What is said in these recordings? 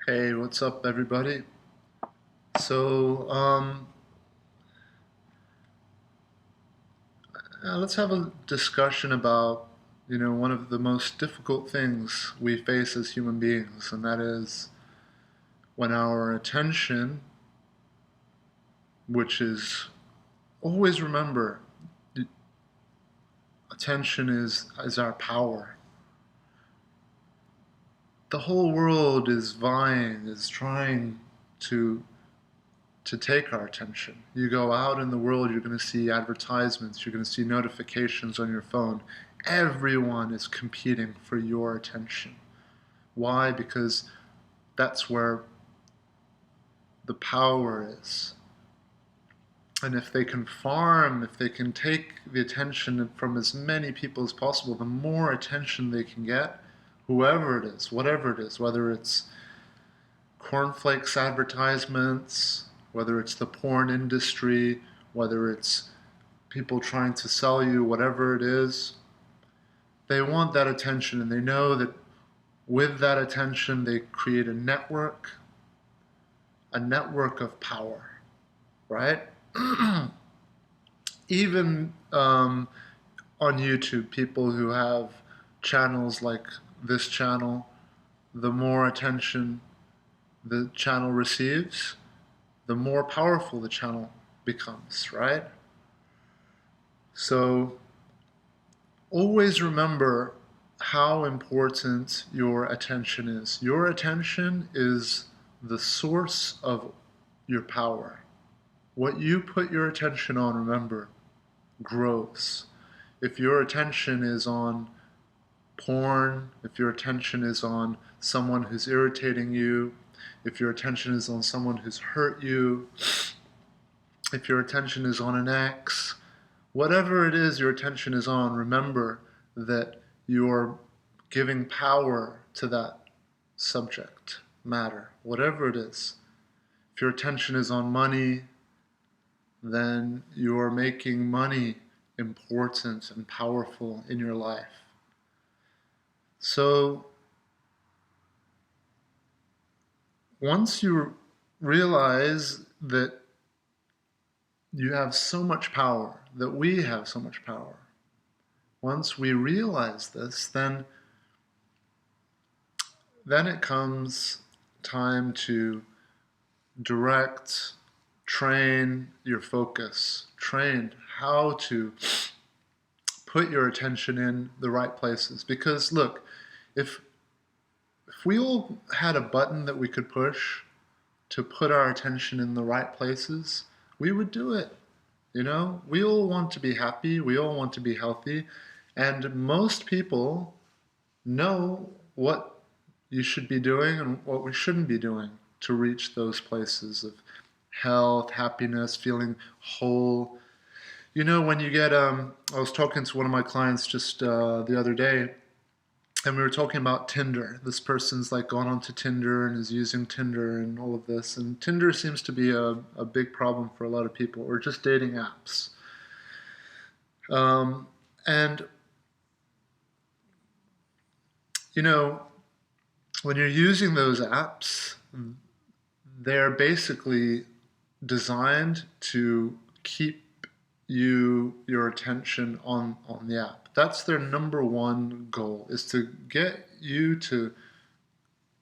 Hey, what's up, everybody? So, let's have a discussion about, one of the most difficult things we face as human beings, and that is when our attention, which is always remember, attention is our power. The whole world is vying, is trying to to take our attention. You go out in the world, you're going to see advertisements, you're going to see notifications on your phone. Everyone is competing for your attention. Why? Because that's where the power is. And if they can farm, if they can take the attention from as many people as possible, the more attention they can get, whoever it is, whatever it is, whether it's cornflakes advertisements, whether it's the porn industry, whether it's people trying to sell you whatever it is, they want that attention, and they know that with that attention they create a network of power, right? Even on YouTube, people who have channels like this channel, the more attention the channel receives, the more powerful the channel becomes, right? So always remember how important your attention is. Your attention is the source of your power. What you put your attention on, remember, grows. If your attention is on porn, if your attention is on someone who's irritating you, if your attention is on someone who's hurt you, if your attention is on an ex, whatever it is your attention is on, remember that you're giving power to that subject matter, whatever it is. If your attention is on money, then you're making money important and powerful in your life. So once you realize that you have so much power, that we have so much power, once we realize this, then it comes time to direct, train your focus, train how to put your attention in the right places. Because look, if we all had a button that we could push to put our attention in the right places, we would do it. We all want to be happy, we all want to be healthy, and most people know what you should be doing and what we shouldn't be doing to reach those places of health, happiness, feeling whole. When you get, I was talking to one of my clients just the other day, and we were talking about Tinder. This person's like gone onto Tinder and is using Tinder and all of this. And Tinder seems to be a big problem for a lot of people, or just dating apps. And, you know, when you're using those apps, they're basically designed to keep your attention on the app. That's their number one goal, is to get you to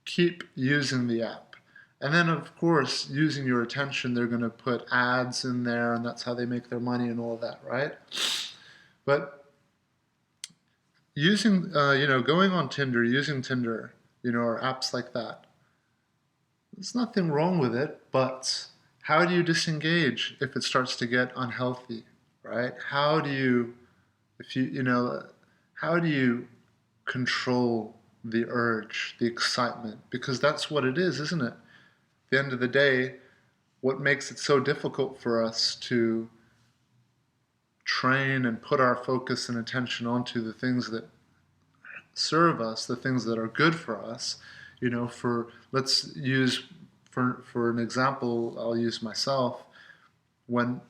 keep using the app. And then, of course, using your attention, they're going to put ads in there, and that's how they make their money and all of that, right? But going on Tinder, using Tinder, or apps like that, there's nothing wrong with it, but how do you disengage if it starts to get unhealthy, right? How do you, if you, you know, how do you control the urge, the excitement? Because that's what it is, isn't it? At the end of the day, what makes it so difficult for us to train and put our focus and attention onto the things that serve us, the things that are good for us, let's use, for an example, I'll use myself. When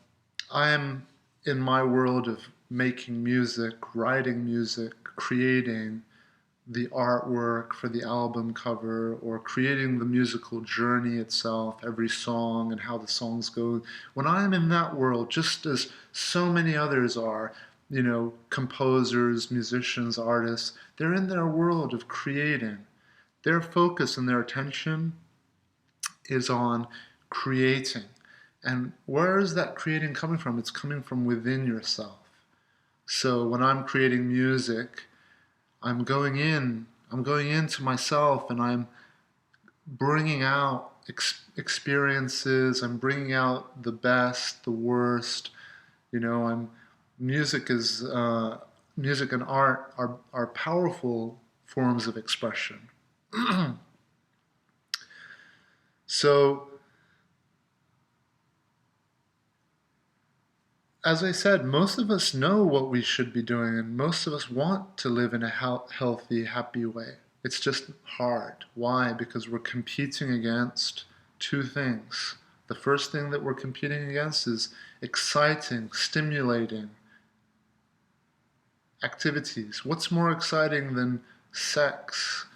I am in my world of making music, writing music, creating, the artwork for the album cover, or creating the musical journey itself, every song and how the songs go. When I'm in that world, just as so many others are, composers, musicians, artists, they're in their world of creating. Their focus and their attention is on creating. And where is that creating coming from? It's coming from within yourself. So when I'm creating music, I'm going into myself, and I'm bringing out experiences. I'm bringing out the best, the worst. Music is music and art are powerful forms of expression. So, as I said, most of us know what we should be doing, and most of us want to live in a healthy, happy way. It's just hard. Why? Because we're competing against two things. The first thing that we're competing against is exciting, stimulating activities. What's more exciting than sex,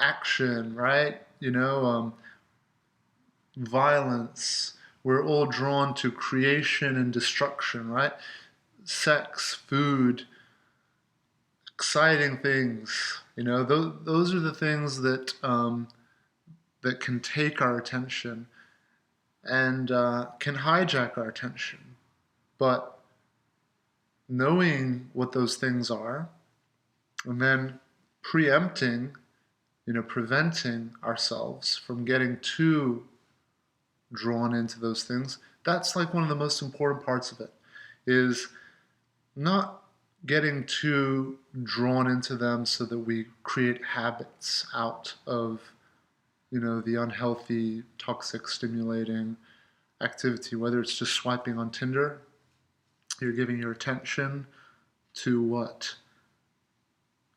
action, right? Violence. We're all drawn to creation and destruction, right? Sex, food, exciting things. Those are the things that that can take our attention and can hijack our attention. But knowing what those things are, and then preventing ourselves from getting too drawn into those things, that's like one of the most important parts of it, is not getting too drawn into them so that we create habits out of the unhealthy, toxic, stimulating activity. Whether it's just swiping on Tinder, you're giving your attention to what?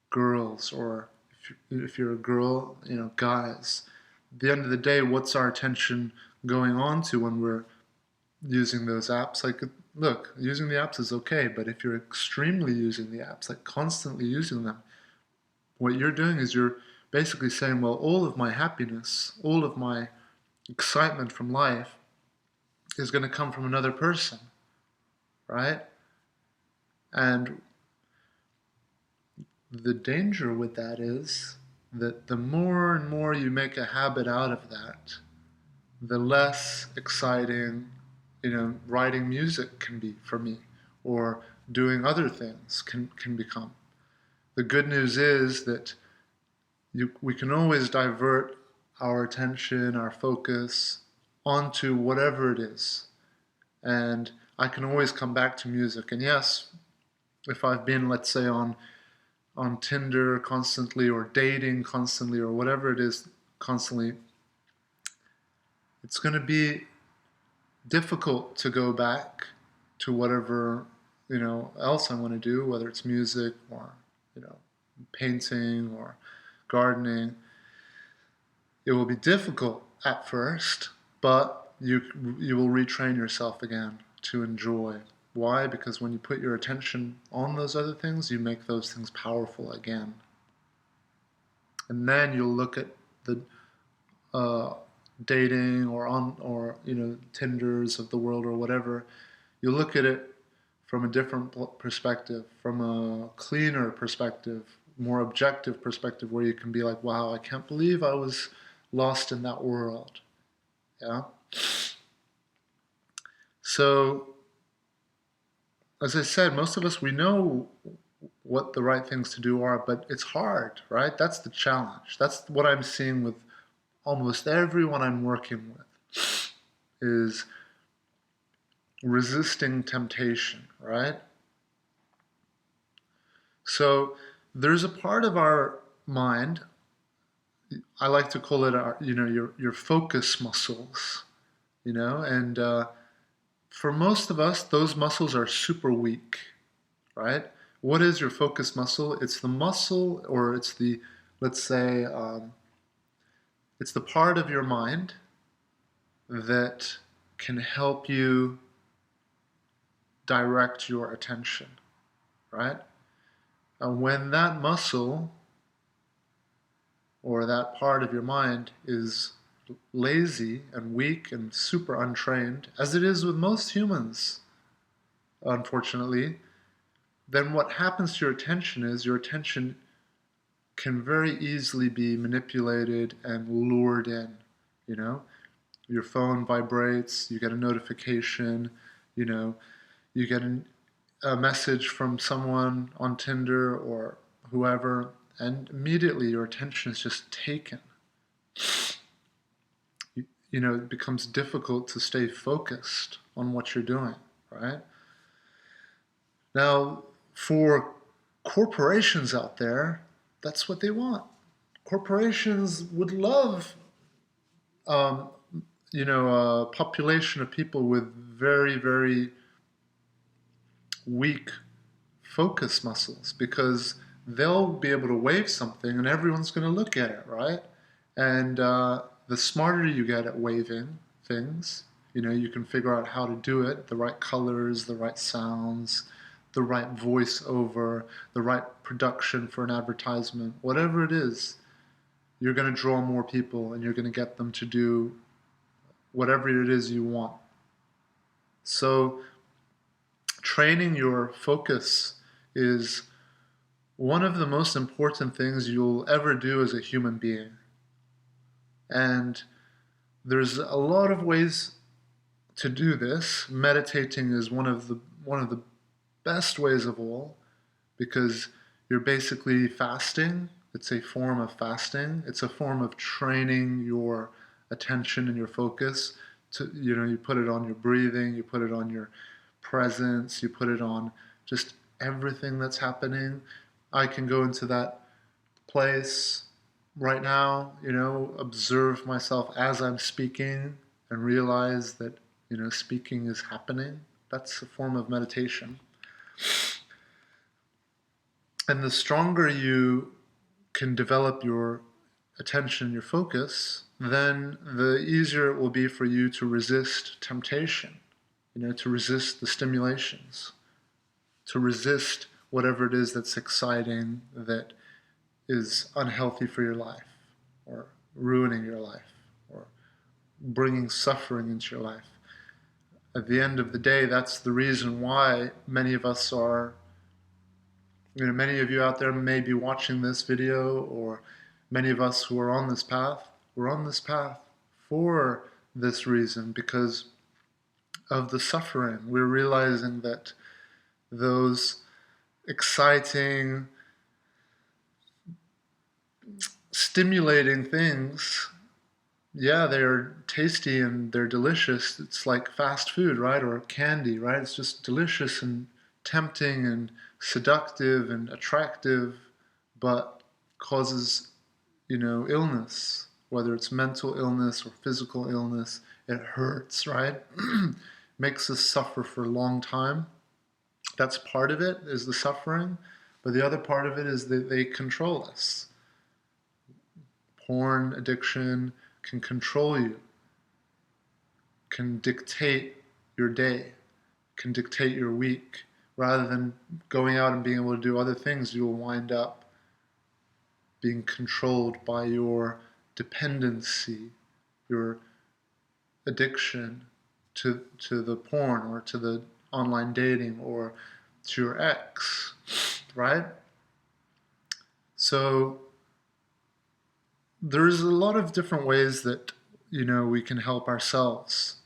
Girls, or if you're a girl, guys. At the end of the day, what's our attention going on to when we're using those apps? Like, look, using the apps is okay, but if you're extremely using the apps, like constantly using them, what you're doing is you're basically saying, well, all of my happiness, all of my excitement from life is going to come from another person, right? And the danger with that is that the more and more you make a habit out of that, the less exciting, writing music can be for me, or doing other things can become. The good news is that we can always divert our attention, our focus onto whatever it is. And I can always come back to music. And yes, if I've been, let's say, on Tinder constantly, or dating constantly, or whatever it is constantly, it's going to be difficult to go back to whatever else I want to do, whether it's music or painting or gardening. It will be difficult at first, but you will retrain yourself again to enjoy. Why? Because when you put your attention on those other things, you make those things powerful again. And then you'll look at the dating or Tinders of the world or whatever. You look at it from a different perspective, from a cleaner perspective, more objective perspective, where you can be like, wow, I can't believe I was lost in that world. Yeah. So, as I said, most of us, we know what the right things to do are, but it's hard, right? That's the challenge. That's what I'm seeing with almost everyone I'm working with, is resisting temptation, right? So there's a part of our mind, I like to call it our, your focus muscles, and for most of us, those muscles are super weak, right? What is your focus muscle? It's the muscle, or it's the, let's say, it's the part of your mind that can help you direct your attention, right? And when that muscle or that part of your mind is lazy and weak and super untrained, as it is with most humans, unfortunately, then what happens to your attention is your attention can very easily be manipulated and lured in. You know, your phone vibrates, you get a notification, you know, you get a message from someone on Tinder or whoever, and immediately your attention is just taken. You know, it becomes difficult to stay focused on what you're doing, right? Now, for corporations out there, that's what they want. Corporations would love, um, a population of people with very, very weak focus muscles, because they'll be able to wave something and everyone's going to look at it, right? And the smarter you get at waving things, you can figure out how to do it, the right colors, the right sounds, the right voiceover, the right production for an advertisement, whatever it is, you're going to draw more people and you're going to get them to do whatever it is you want. So training your focus is one of the most important things you'll ever do as a human being. And there's a lot of ways to do this. Meditating is one of the best ways of all, because you're basically fasting. It's a form of fasting. It's a form of training your attention and your focus. You put it on your breathing, you put it on your presence, you put it on just everything that's happening. I can go into that place right now, observe myself as I'm speaking and realize that, speaking is happening. That's a form of meditation. And the stronger you can develop your attention, your focus, then the easier it will be for you to resist temptation, to resist the stimulations, to resist whatever it is that's exciting, that is unhealthy for your life, or ruining your life, or bringing suffering into your life. At the end of the day, that's the reason why many of us are, many of you out there may be watching this video, or many of us who are on this path, we're on this path for this reason, because of the suffering. We're realizing that those exciting, stimulating things, yeah, they're tasty and they're delicious. It's like fast food, right? Or candy, right? It's just delicious and tempting and seductive and attractive, but causes, illness, whether it's mental illness or physical illness. It hurts, right? Makes us suffer for a long time. That's part of it, is the suffering. But the other part of it is that they control us. Porn addiction can control you, can dictate your day, can dictate your week. Rather than going out and being able to do other things, you'll wind up being controlled by your dependency, your addiction to the porn, or to the online dating, or to your ex, right? So there's a lot of different ways that, we can help ourselves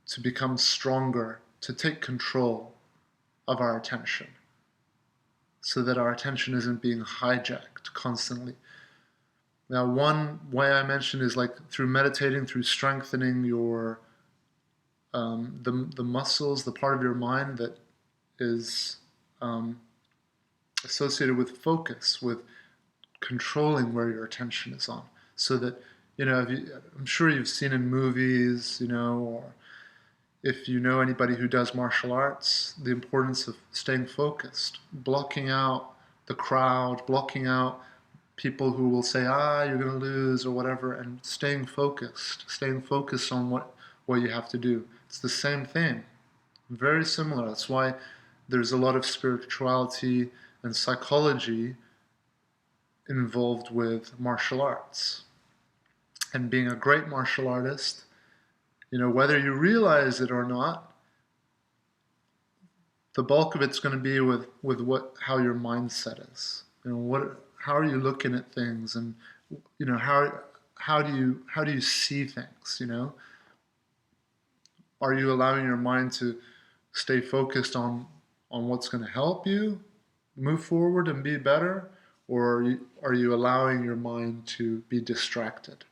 to become stronger, to take control of our attention, so that our attention isn't being hijacked constantly. Now, one way I mentioned is like through meditating, through strengthening your the muscles, the part of your mind that is associated with focus, with controlling where your attention is on, so that I'm sure you've seen in movies, or if you know anybody who does martial arts, the importance of staying focused, blocking out the crowd, blocking out people who will say, you're going to lose or whatever, and staying focused on what you have to do. It's the same thing, very similar. That's why there's a lot of spirituality and psychology involved with martial arts. And being a great martial artist, whether you realize it or not, the bulk of it's going to be with how your mindset is. How are you looking at things, and how do you see things? Are you allowing your mind to stay focused on what's going to help you move forward and be better, or are you allowing your mind to be distracted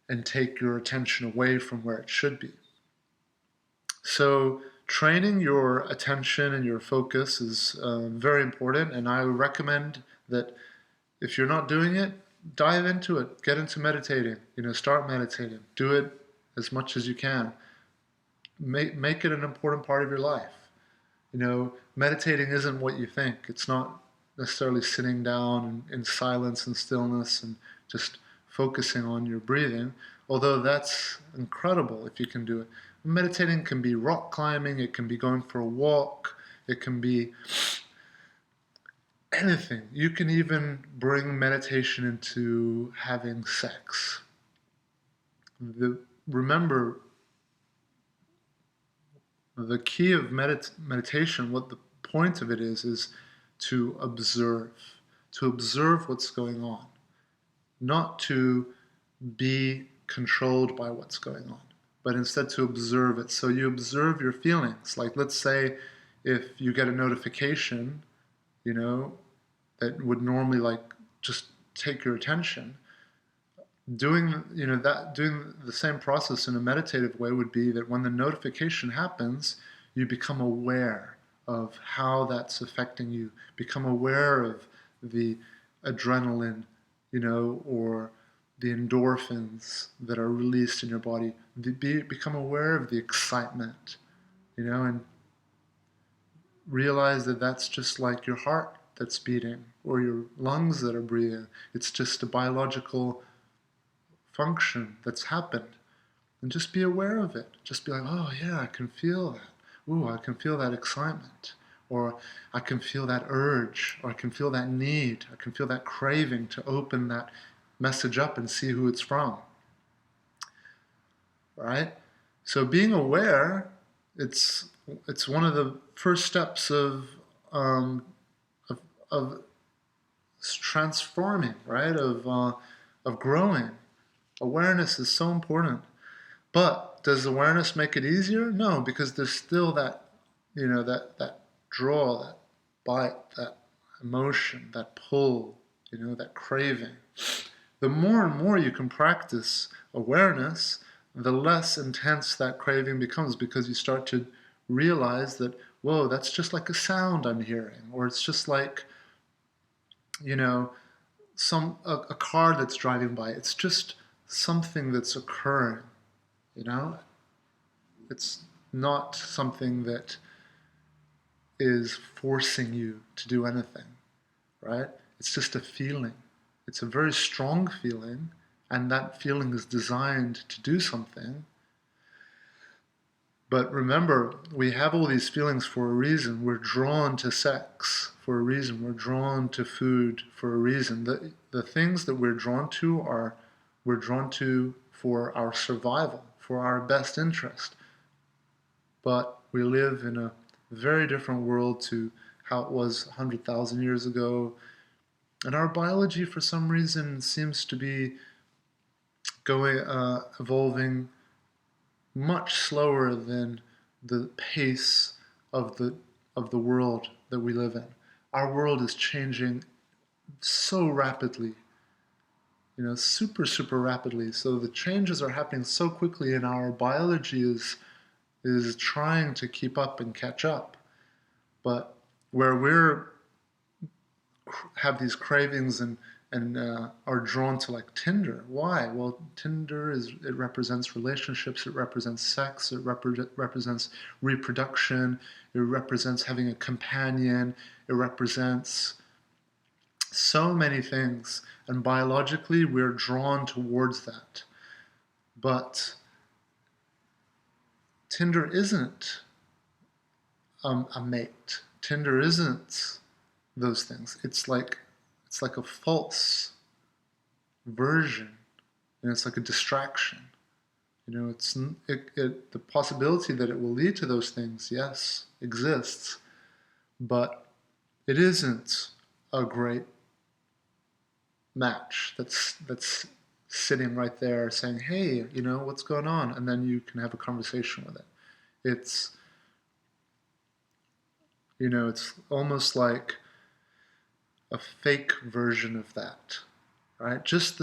and take your attention away from where it should be? So training your attention and your focus is very important, and I recommend that if you're not doing it, dive into it. Get into meditating. Start meditating. Do it as much as you can. Make it an important part of your life. Meditating isn't what you think. It's not necessarily sitting down in silence and stillness and just focusing on your breathing, although that's incredible if you can do it. Meditating can be rock climbing, it can be going for a walk, it can be anything. You can even bring meditation into having sex. Remember, the key of meditation, what the point of it is to observe what's going on, not to be controlled by what's going on, but instead to observe it. So you observe your feelings. Like, let's say if you get a notification, that would normally just take your attention. Doing the same process in a meditative way would be that when the notification happens, you become aware of how that's affecting you. Become aware of the adrenaline, or the endorphins that are released in your body. Become aware of the excitement, and realize that that's just like your heart that's beating or your lungs that are breathing. It's just a biological function that's happened. And just be aware of it. Just be like, oh yeah, I can feel that. Ooh, I can feel that excitement. Or I can feel that urge. Or I can feel that need. I can feel that craving to open that message up and see who it's from. Right? So being aware, it's one of the first steps of transforming, right? Of growing. Awareness is so important. But does awareness make it easier? No, because there's still that, that draw, that bite, that emotion, that pull, that craving. The more and more you can practice awareness, the less intense that craving becomes, because you start to realize that, whoa, that's just like a sound I'm hearing, or it's just like, a car that's driving by. It's just something that's occurring. It's not something that is forcing you to do anything, right? It's just a feeling. It's a very strong feeling, and that feeling is designed to do something. But remember, we have all these feelings for a reason. We're drawn to sex for a reason. We're drawn to food for a reason. The things that we're drawn to for our survival, for our best interest. But we live in a very different world to how it was 100,000 years ago. And our biology, for some reason, seems to be evolving much slower than the pace of the world that we live in. Our world is changing so rapidly, super, super rapidly. So the changes are happening so quickly, and our biology is trying to keep up and catch up. But where have these cravings and are drawn to like Tinder. Why? Well, Tinder it represents relationships, it represents sex, it represents reproduction, it represents having a companion, it represents so many things, and biologically we're drawn towards that. But Tinder isn't a mate. Tinder isn't those things. It's like a false version, and it's like a distraction. The possibility that it will lead to those things, yes, exists, but it isn't a great match that's sitting right there saying, hey, what's going on? And then you can have a conversation with it. It's it's almost like a fake version of that, right? Just in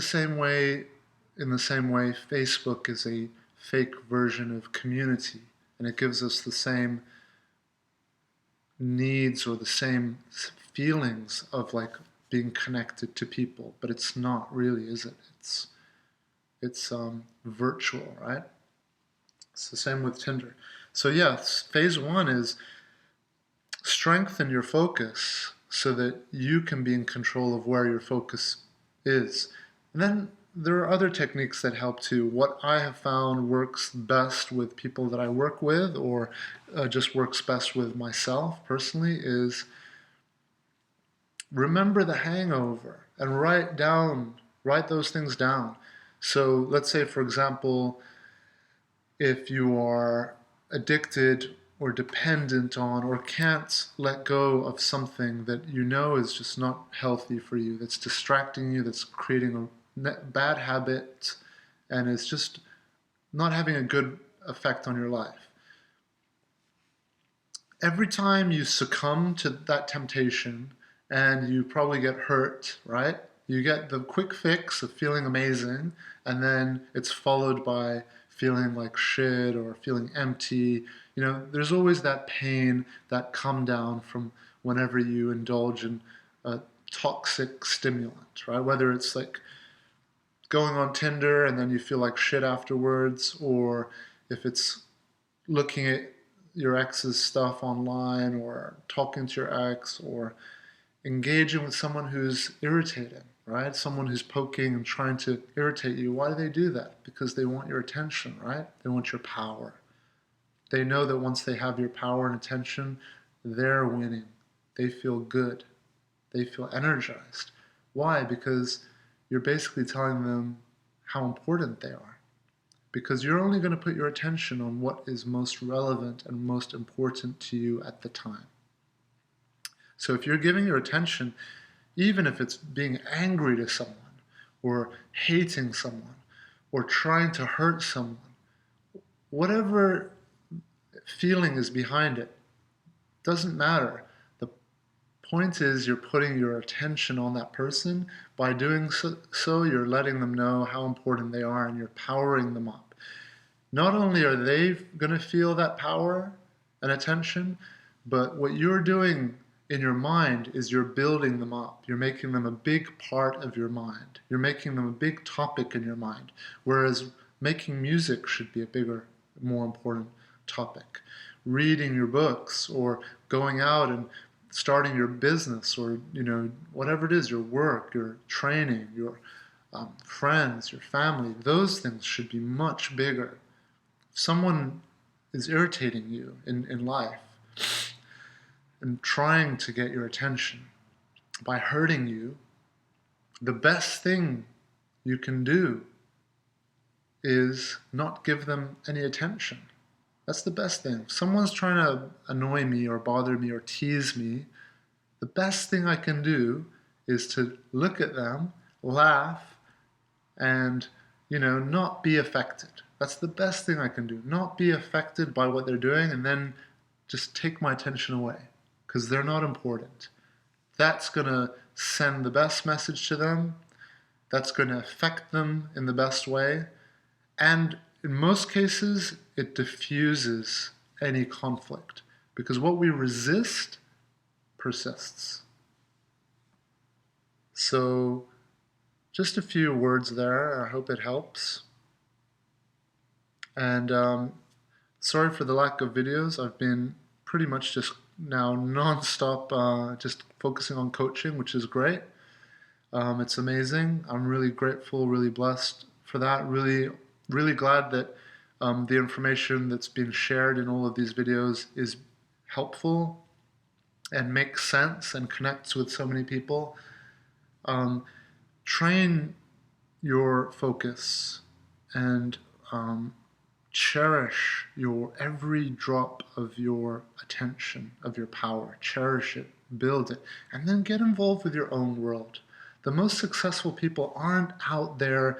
the same way, Facebook is a fake version of community, and it gives us the same needs or the same feelings of like being connected to people, but it's not really, is it? It's virtual, right? It's the same with Tinder. So yes, phase one is strengthen your focus so that you can be in control of where your focus is. And then there are other techniques that help too. What I have found works best with people that I work with, or just works best with myself personally, is remember the hangover and write those things down. So let's say, for example, if you are addicted or dependent on or can't let go of something that you know is just not healthy for you, that's distracting you, that's creating a bad habit, and is just not having a good effect on your life. Every time you succumb to that temptation, and you probably get hurt, right? You get the quick fix of feeling amazing, and then it's followed by feeling like shit or feeling empty. There's always that pain, that come down from whenever you indulge in a toxic stimulant, right? Whether it's like going on Tinder and then you feel like shit afterwards, or if it's looking at your ex's stuff online, or talking to your ex, or engaging with someone who's irritating, right? Someone who's poking and trying to irritate you. Why do they do that? Because they want your attention, right? They want your power. They know that once they have your power and attention, they're winning. They feel good. They feel energized. Why? Because you're basically telling them how important they are. Because you're only going to put your attention on what is most relevant and most important to you at the time. So if you're giving your attention, even if it's being angry to someone, or hating someone, or trying to hurt someone, whatever feeling is behind it, doesn't matter. The point is you're putting your attention on that person. By doing so, you're letting them know how important they are, and you're powering them up. Not only are they going to feel that power and attention, but what you're doing in your mind is you're building them up. You're making them a big part of your mind. You're making them a big topic in your mind. Whereas making music should be a bigger, more important topic. Reading your books, or going out and starting your business, or whatever it is, your work, your training, your friends, your family, those things should be much bigger. If someone is irritating you in life and trying to get your attention by hurting you, the best thing you can do is not give them any attention. That's the best thing. If someone's trying to annoy me or bother me or tease me, the best thing I can do is to look at them, laugh, and not be affected. That's the best thing I can do. Not be affected by what they're doing, and then just take my attention away, because they're not important. That's going to send the best message to them. That's going to affect them in the best way. And in most cases, it diffuses any conflict, because what we resist persists. So just a few words there. I hope it helps. And sorry for the lack of videos. I've been pretty much just now non-stop just focusing on coaching, which is great. It's amazing. I'm really grateful, really blessed for that. Really glad that the information that's being shared in all of these videos is helpful. and makes sense and connects with so many people. Um, Train your focus and cherish your every drop of your attention, of your power. Cherish it, build it, and then get involved with your own world. The most successful people aren't out there,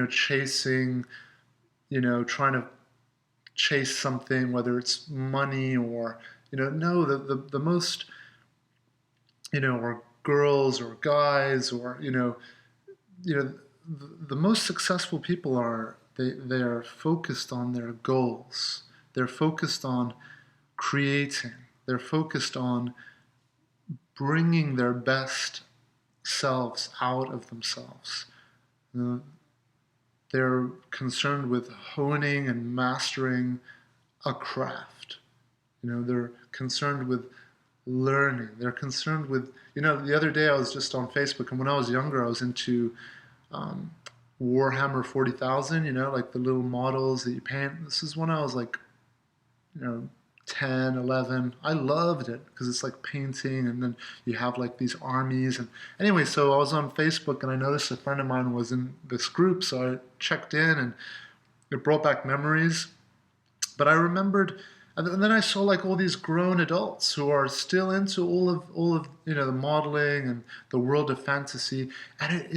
chasing, trying to chase something, whether it's money or, no, the most, or girls or guys or, the most successful people are they are focused on their goals. They're focused on creating. They're focused on bringing their best selves out of themselves. They're concerned with honing and mastering a craft. They're concerned with learning. They're concerned with, the other day I was just on Facebook, and when I was younger, I was into um, Warhammer 40,000, like the little models that you paint. This is when I was like, you know, 10, 11. I loved it because it's like painting, and then you have like these armies. And anyway, so I was on Facebook and I noticed a friend of mine was in this group, so I checked in and it brought back memories. But I remembered, and then I saw like all these grown adults who are still into all of the modeling and the world of fantasy, and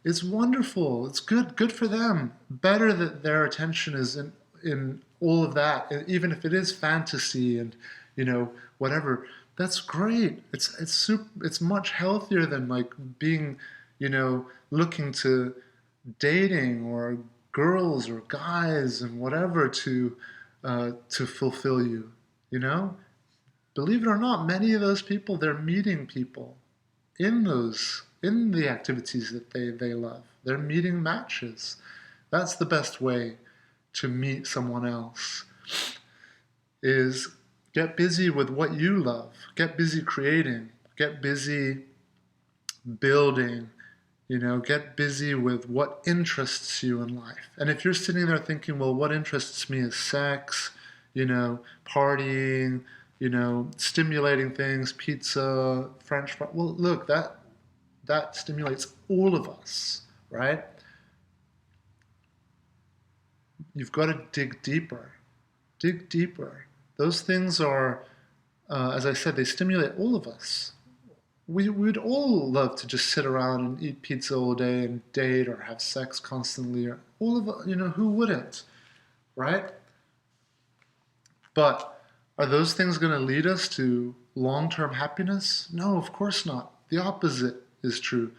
it's wonderful. It's good for them. Better that their attention is in all of that, even if it is fantasy and whatever. That's great. It's much healthier than like being looking to dating or girls or guys and whatever to fulfill you. You know, believe it or not, many of those people, they're meeting people in the activities that they love. They're meeting matches. That's the best way to meet someone else. Is get busy with what you love. Get busy creating. Get busy building. Get busy with what interests you in life. And if you're sitting there thinking, well, what interests me is sex, partying, stimulating things, pizza, French fries. Well, look, that stimulates all of us, right? You've got to dig deeper. Dig deeper. Those things are, as I said, they stimulate all of us. We would all love to just sit around and eat pizza all day and date or have sex constantly, or all of who wouldn't, right? But are those things going to lead us to long-term happiness? No, of course not. The opposite is true.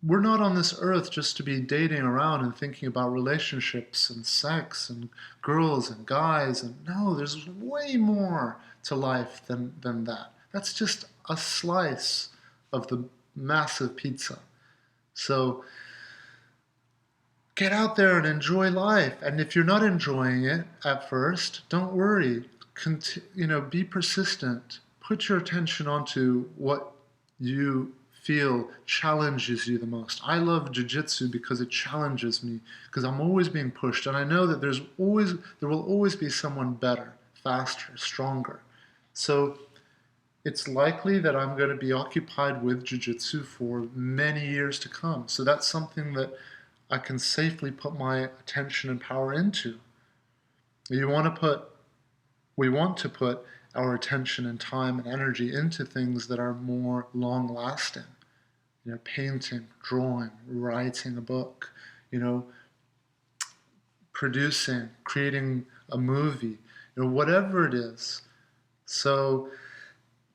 We're not on this earth just to be dating around and thinking about relationships and sex and girls and guys. And no, there's way more to life than that. That's just a slice of the massive pizza. So get out there and enjoy life. And if you're not enjoying it at first, don't worry. Be persistent. Put your attention onto what you feel challenges you the most. I love jiu-jitsu because it challenges me, because I'm always being pushed, and I know that there will always be someone better, faster, stronger. So it's likely that I'm going to be occupied with jiu-jitsu for many years to come. So that's something that I can safely put my attention and power into. We want to put our attention and time and energy into things that are more long-lasting. Painting, drawing, writing a book, producing, creating a movie, whatever it is. So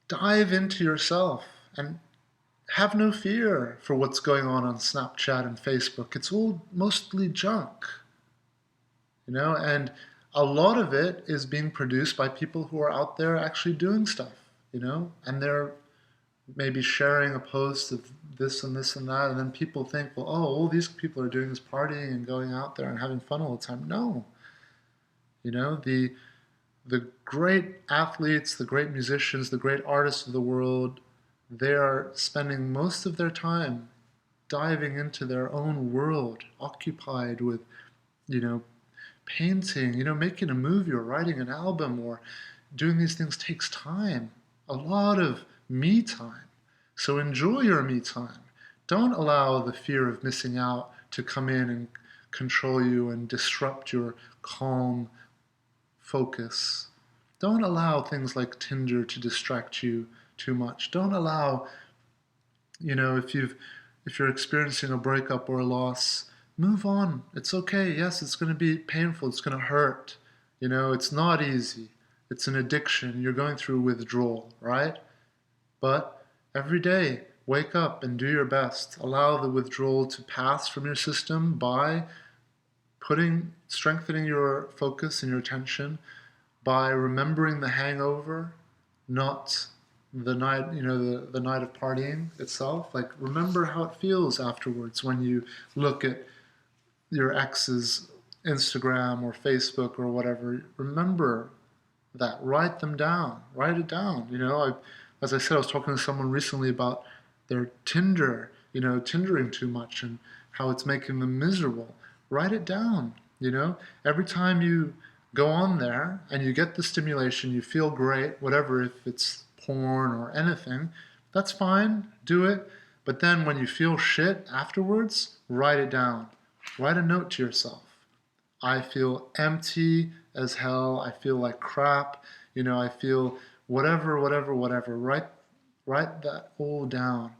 dive into yourself and have no fear for what's going on Snapchat and Facebook. It's all mostly junk, and a lot of it is being produced by people who are out there actually doing stuff, and they're maybe sharing a post of this and this and that, and then people think, well, oh, all these people are doing this partying and going out there and having fun all the time. No. The great athletes, the great musicians, the great artists of the world, they are spending most of their time diving into their own world, occupied with, painting, making a movie or writing an album or doing these things takes time. a lot of me time. So enjoy your me time. Don't allow the fear of missing out to come in and control you and disrupt your calm focus. Don't allow things like Tinder to distract you too much. Don't allow, if you're experiencing a breakup or a loss, move on. It's okay. Yes, it's going to be painful. It's going to hurt. It's not easy. It's an addiction. You're going through withdrawal, right? But every day, wake up and do your best. Allow the withdrawal to pass from your system by strengthening your focus and your attention, by remembering the hangover, not the night, the night of partying itself. Like, remember how it feels afterwards when you look at your ex's Instagram or Facebook or whatever. Remember that. Write them down. Write it down. As I said, I was talking to someone recently about their Tinder, Tindering too much and how it's making them miserable. Write it down. Every time you go on there and you get the stimulation, you feel great, whatever, if it's porn or anything, that's fine, do it. But then when you feel shit afterwards, write it down. Write a note to yourself. I feel empty as hell. I feel like crap. I feel whatever. Write that all down.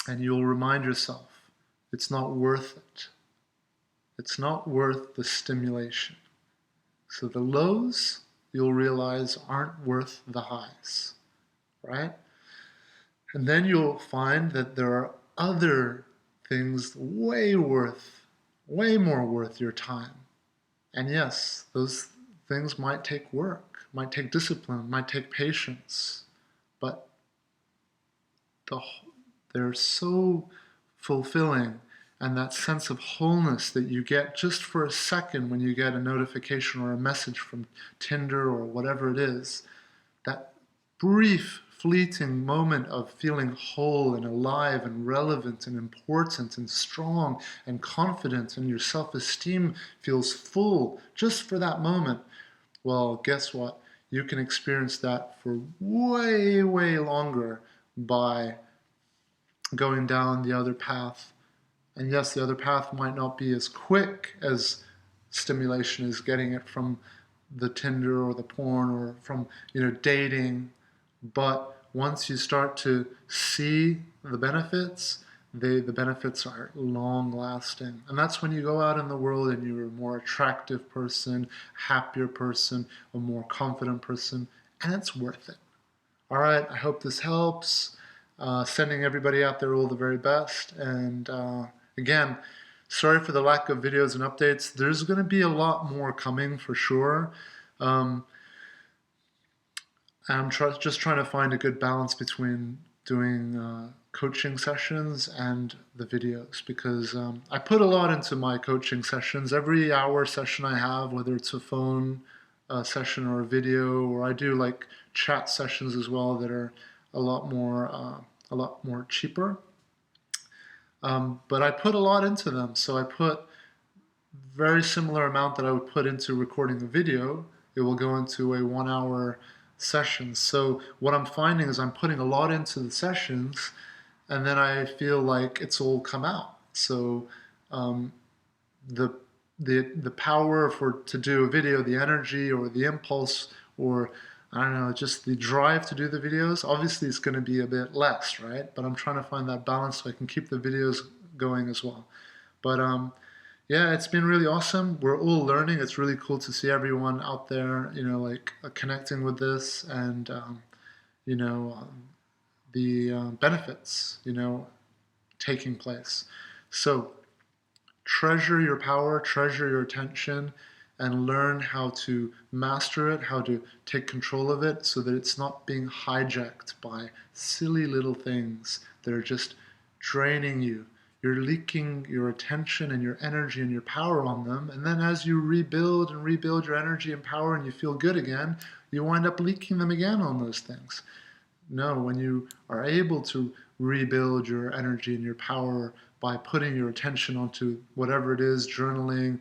And you'll remind yourself, it's not worth it. It's not worth the stimulation. So the lows, you'll realize, aren't worth the highs, right? And then you'll find that there are other things way more worth your time. And yes, those things might take work, might take discipline, might take patience, but they're so fulfilling. And that sense of wholeness that you get just for a second when you get a notification or a message from Tinder or whatever it is, that brief, fleeting moment of feeling whole and alive and relevant and important and strong and confident, and your self-esteem feels full just for that moment. Well, guess what? You can experience that for way, way longer by going down the other path. And yes, the other path might not be as quick as stimulation as getting it from the Tinder or the porn or from, dating. But once you start to see the benefits, the benefits are long lasting. And that's when you go out in the world and you're a more attractive person, happier person, a more confident person, and it's worth it. All right, I hope this helps. Sending everybody out there all the very best. And again, sorry for the lack of videos and updates. There's going to be a lot more coming for sure. I'm just trying to find a good balance between doing coaching sessions and the videos, because I put a lot into my coaching sessions. Every hour session I have, whether it's a phone session or a video, or I do like chat sessions as well that are a lot more cheaper. But I put a lot into them. So I put very similar amount that I would put into recording a video. It will go into a 1 hour session. So what I'm finding is I'm putting a lot into the sessions, and then I feel like it's all come out. So the power to do a video, the energy or the impulse, or I don't know, just the drive to do the videos, obviously it's going to be a bit less, right? But I'm trying to find that balance so I can keep the videos going as well. But yeah, it's been really awesome. We're all learning. It's really cool to see everyone out there, connecting with this, and the benefits, taking place. So treasure your power, treasure your attention, and learn how to master it, how to take control of it so that it's not being hijacked by silly little things that are just draining you. You're leaking your attention and your energy and your power on them, and then as you rebuild your energy and power and you feel good again, you wind up leaking them again on those things. No, when you are able to rebuild your energy and your power by putting your attention onto whatever it is, journaling,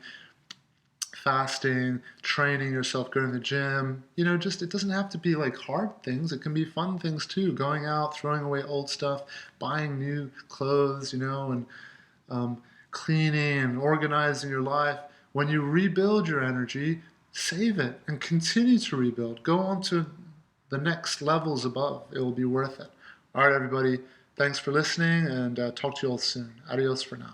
fasting, training yourself, going to the gym. Just it doesn't have to be like hard things. It can be fun things too. Going out, throwing away old stuff, buying new clothes, and cleaning and organizing your life. When you rebuild your energy, save it and continue to rebuild. Go on to the next levels above. It will be worth it. All right, everybody. Thanks for listening, and talk to you all soon. Adios for now.